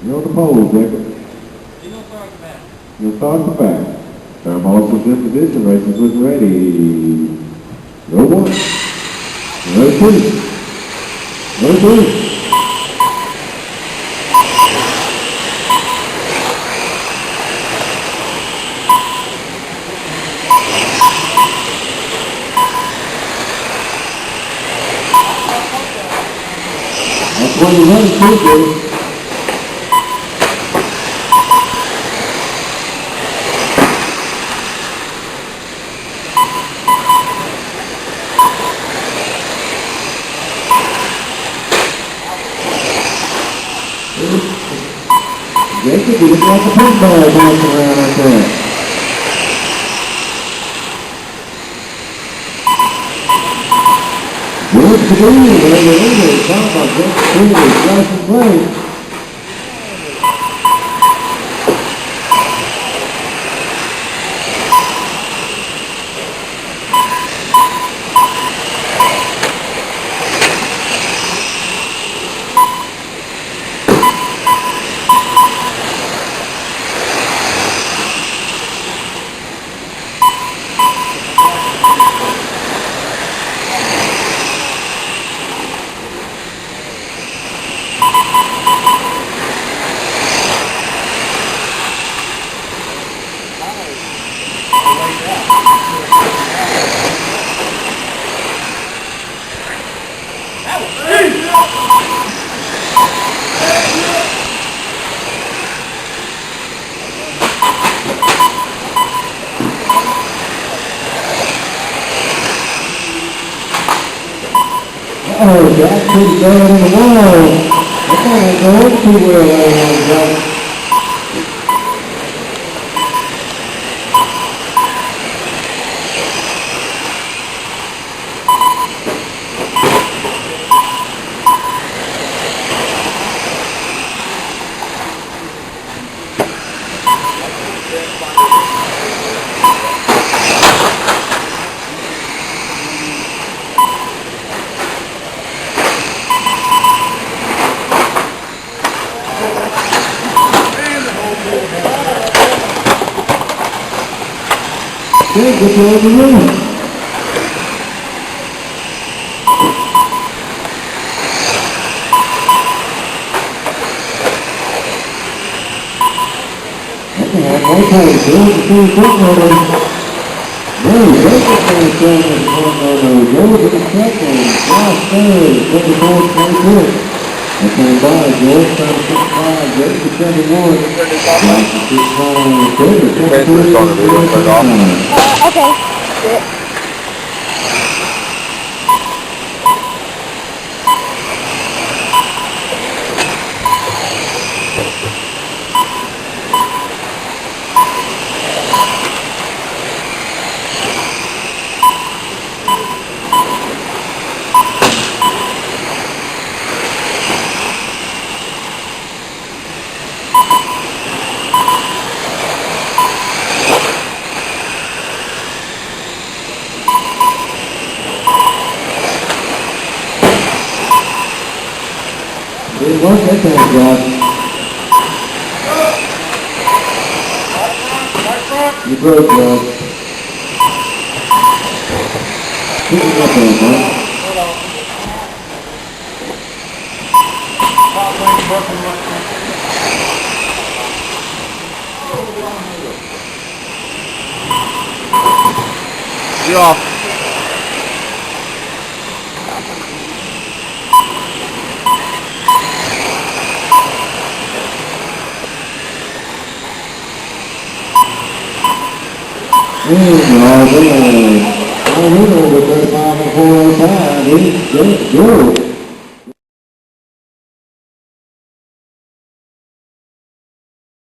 You're on the pole, Jacob. You'll start the back. Term horses in position, races looking ready. Row one. Row two. Row three. That's what you want to do. Jacob, you look like a pinball bouncing around out there. Good to do, whatever it is. Talk about Jacob, flash and play. Oh, Jack pretty bad in the wall. That's all right, go too well there, Jack. Okay, get you over the room. Okay, here's the two footballers. No, Jacob is down in the corner. George in second. Josh third. 24-24. Okay, by George trying to put five. Jacob 71. Josh is 6-5. Third. 24. Okay. Didn't work that time, Josh. You broke, Josh. Pick it up there, man. You're off. Oh, we know the 35 and 405. He's good.